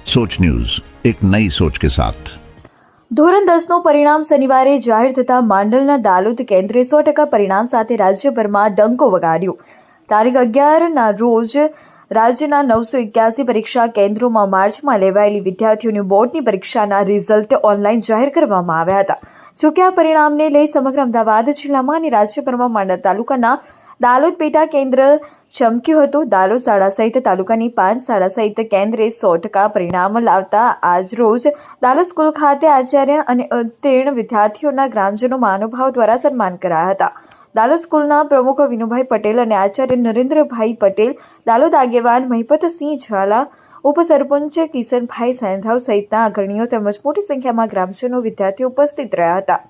सोच न्यूज, एक नई सोच के साथ। ધોરણ 10નું પરિણામ શનિવારે જાહેર થતાં માંડલના દાલોદ કેન્દ્રે 100% પરિણામ સાથે રાજ્યભરમાં ડંકો વગાડ્યો। તારીખ 11ના રોજ રાજ્યના 981 પરીક્ષા કેન્દ્રોમાં માર્ચમાં લેવાયેલી વિદ્યાર્થીઓની બોર્ડની પરીક્ષાના રિઝલ્ટ ઓનલાઈન જાહેર કરવામાં આવ્યા હતા। જોકે આ પરિણામને લઈ સમગ્ર અમદાવાદ જિલ્લામાં અને રાજ્યભરમાં માંડલ તાલુકાના દાલોદ પેટા કેન્દ્ર ચમક્યું હતું। દાલોદ શાળા સહિત તાલુકાની 5 શાળા સહિત કેન્દ્રે 100% પરિણામ લાવતા આજ રોજ દાલોદ સ્કૂલ ખાતે આચાર્ય અને ઉત્તીર્ણ વિદ્યાર્થીઓના ગ્રામજનો મહાનુભાવ દ્વારા સન્માન કરાયા હતા। દાલોદ સ્કૂલના પ્રમુખ વિનુભાઈ પટેલ અને આચાર્ય નરેન્દ્રભાઈ પટેલ, દાલોદ આગેવાન મહિપતસિંહ ઝાલા, ઉપસરપંચ કિશનભાઈ સાંધાવ સહિતના અગ્રણીઓ તેમજ મોટી સંખ્યામાં ગ્રામજનો વિદ્યાર્થીઓ ઉપસ્થિત રહ્યા હતા।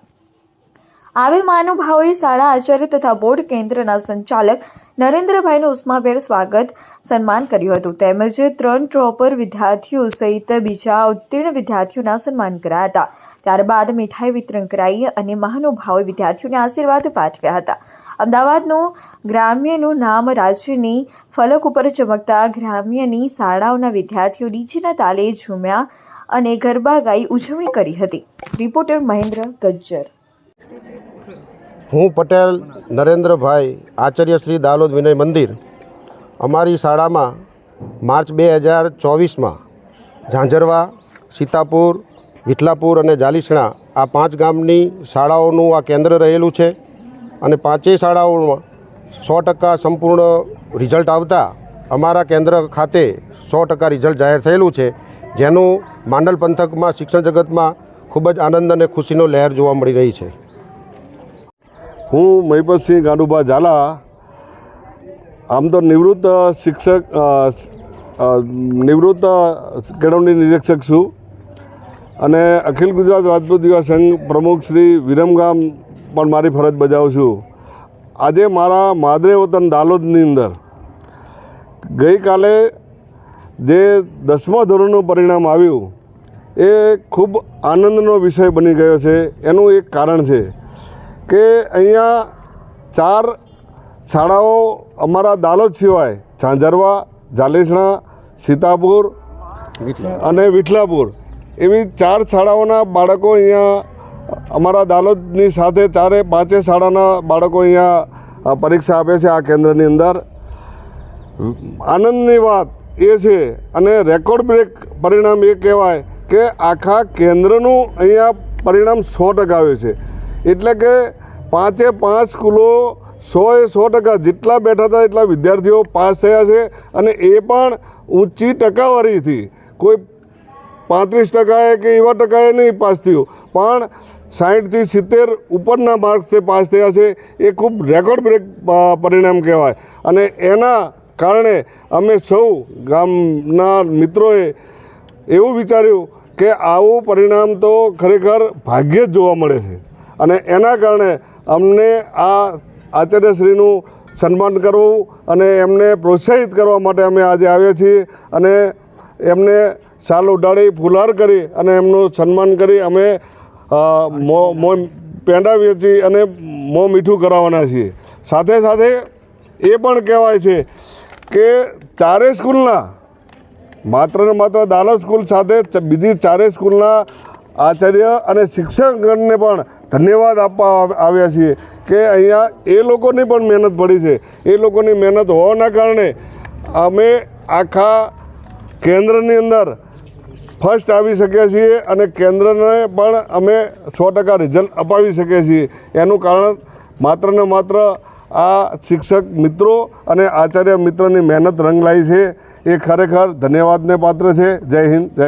આવેલ મહાનુભાવોએ શાળા આચાર્ય તથા બોર્ડ કેન્દ્રના સંચાલક નરેન્દ્રભાઈનું ઉષ્માભેર સ્વાગત સન્માન કર્યું હતું તેમજ 3 ટોપર વિદ્યાર્થીઓ સહિત બીજા ઉત્તીર્ણ વિદ્યાર્થીઓના સન્માન કરાયા હતા। ત્યારબાદ મીઠાઈ વિતરણ કરાઈ અને મહાનુભાવોએ વિદ્યાર્થીઓને આશીર્વાદ પાઠવ્યા હતા। અમદાવાદનું ગ્રામ્યનું નામ રાજ્યની ફલક ઉપર ચમકતા ગ્રામ્યની શાળાઓના વિદ્યાર્થીઓ ડીજેના તાલે ઝૂમ્યા અને ગરબા ગાઈ ઉજવણી કરી હતી। રિપોર્ટર મહેન્દ્ર ગજ્જર। હું પટેલ નરેન્દ્રભાઈ, આચાર્ય શ્રી દાલોદ વિનય મંદિર। અમારી શાળામાં માર્ચ 2024માં ઝાંઝરવા, સીતાપુર, વિઠલાપુર અને જાલીસણા આ 5 ગામની શાળાઓનું આ કેન્દ્ર રહેલું છે અને 5 શાળાઓમાં 100% સંપૂર્ણ રિઝલ્ટ આવતા અમારા કેન્દ્ર ખાતે 100% રિઝલ્ટ જાહેર થયેલું છે, જેનું માંડલ પંથકમાં શિક્ષણ જગતમાં ખૂબ જ આનંદ અને ખુશીનો લહેર જોવા મળી રહી છે। હું મહિપતસિંહ ગાંડુભા ઝાલા, આમ તો નિવૃત્ત શિક્ષક, નિવૃત્ત કેળવણી નિરીક્ષક છું અને અખિલ ગુજરાત રાજપૂત યુવા સંઘ પ્રમુખ શ્રી વિરમગામ પણ મારી ફરજ બજાવું છું। આજે મારા માદરે વતન દાલોદની અંદર ગઈકાલે જે 10મા ધોરણનું પરિણામ આવ્યું એ ખૂબ આનંદનો વિષય બની ગયો છે। એનું એક કારણ છે કે અહીંયા 4 શાળાઓ અમારા દાલોદ સિવાય ઝાંઝરવા, જાલીસણા, સીતાપુર અને વિઠલાપુર એવી 4 શાળાઓના બાળકો અહીંયા અમારા દાલોદની સાથે 4-5 શાળાના બાળકો અહીંયા પરીક્ષા આપે છે આ કેન્દ્રની અંદર। આનંદની વાત એ છે અને રેકોર્ડ બ્રેક પરિણામ એ કહેવાય કે આખા કેન્દ્રનું અહીંયા પરિણામ 100% આવ્યું છે, એટલે કે 5 સ્કૂલો 100% જેટલા બેઠા હતા એટલા વિદ્યાર્થીઓ પાસ થયા છે અને એ પણ ઊંચી ટકાવારીથી। કોઈ 35% કે એવા ટકાએ નહીં પાસ થયું, પણ 60થી 70 ઉપરના માર્ક્સથી પાસ થયા છે। એ ખૂબ રેકોર્ડ બ્રેક પરિણામ કહેવાય અને એના કારણે અમે સૌ ગામના મિત્રોએ એવું વિચાર્યું કે આવું પરિણામ તો ખરેખર ભાગ્યે જ જોવા મળે છે અને એના કારણે અમને આ આચાર્યશ્રીનું સન્માન કરવું અને એમને પ્રોત્સાહિત કરવા માટે અમે આજે આવ્યા છીએ અને એમને શાલ ઉડાડી ફુલહાર કરી અને એમનું સન્માન કરી અમે પેંડા વેચી અને મોં મીઠું કરાવવાના છીએ। સાથે સાથે એ પણ કહેવાય છે કે 4 સ્કૂલના માત્ર ને માત્ર દાલોદ સ્કૂલ સાથે બીજી 4 સ્કૂલના આચાર્ય અને શિક્ષકગણને પણ ધન્યવાદ આપવા આવ્યા છીએ કે અહીંયા એ લોકોની પણ મહેનત પડી છે। એ લોકોની મહેનત હોવાના કારણે અમે આખા કેન્દ્રની અંદર ફર્સ્ટ આવી શક્યા છીએ અને કેન્દ્રને પણ અમે 100% રિઝલ્ટ અપાવી શકીએ છીએ। એનું કારણ માત્ર ને માત્ર આ શિક્ષક મિત્રો અને આચાર્ય મિત્રોની મહેનત રંગ લાવી છે। એ ખરેખર ધન્યવાદને પાત્ર છે। જય હિન્દ, જય